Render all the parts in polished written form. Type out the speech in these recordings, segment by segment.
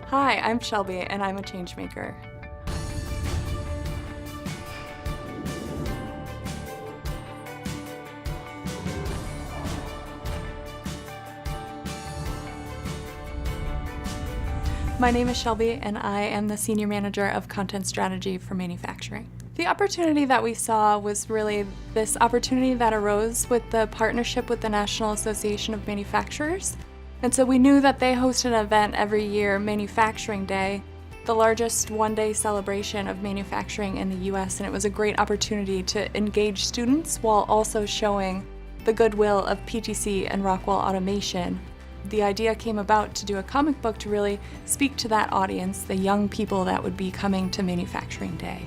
Hi, I'm Shelby, and I'm a changemaker. My name is Shelby, and I am the Senior Manager of Content Strategy for Manufacturing. The opportunity that we saw was really this opportunity that arose with the partnership with the National Association of Manufacturers. And so we knew that they host an event every year, Manufacturing Day, the largest one-day celebration of manufacturing in the US, and it was a great opportunity to engage students while also showing the goodwill of PTC and Rockwell Automation. The idea came about to do a comic book to really speak to that audience, the young people that would be coming to Manufacturing Day.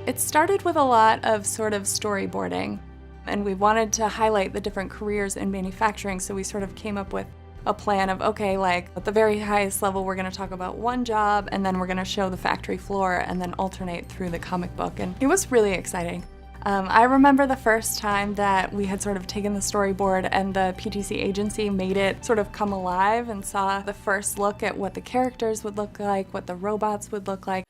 It started with a lot of sort of storyboarding, and we wanted to highlight the different careers in manufacturing, so we sort of came up with a plan of, okay, like at the very highest level, we're going to talk about one job, and then we're going to show the factory floor, and then alternate through the comic book, and it was really exciting. I remember the first time that we had sort of taken the storyboard and the PTC agency made it sort of come alive and saw the first look at what the characters would look like, what the robots would look like.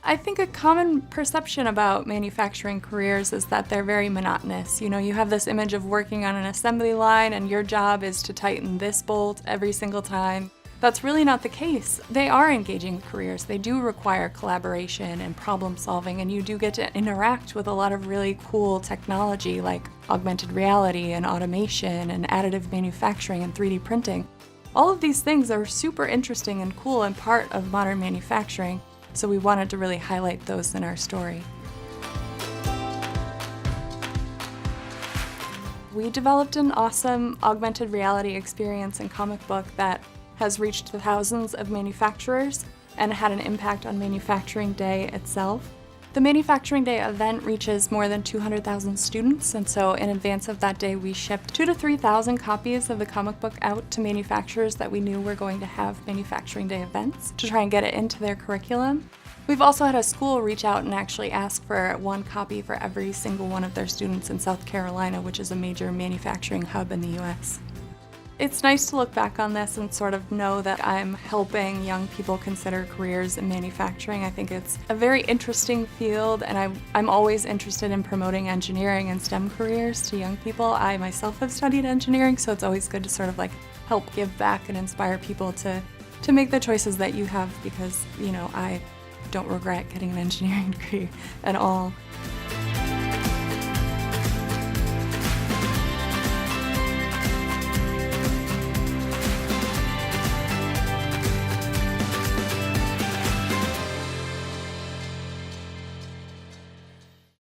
I think a common perception about manufacturing careers is that they're very monotonous. You know, you have this image of working on an assembly line and your job is to tighten this bolt every single time. That's really not the case. They are engaging careers. They do require collaboration and problem solving, and you do get to interact with a lot of really cool technology like augmented reality and automation and additive manufacturing and 3D printing. All of these things are super interesting and cool and part of modern manufacturing, so we wanted to really highlight those in our story. We developed an awesome augmented reality experience and comic book that has reached the thousands of manufacturers and had an impact on Manufacturing Day itself. The Manufacturing Day event reaches more than 200,000 students, and so in advance of that day we shipped 2,000 to 3,000 copies of the comic book out to manufacturers that we knew were going to have Manufacturing Day events to try and get it into their curriculum. We've also had a school reach out and actually ask for one copy for every single one of their students in South Carolina, which is a major manufacturing hub in the US. It's nice to look back on this and sort of know that I'm helping young people consider careers in manufacturing. I think it's a very interesting field, and I'm always interested in promoting engineering and STEM careers to young people. I myself have studied engineering, so it's always good to sort of like help give back and inspire people to make the choices that you have, because, you know, I don't regret getting an engineering degree at all.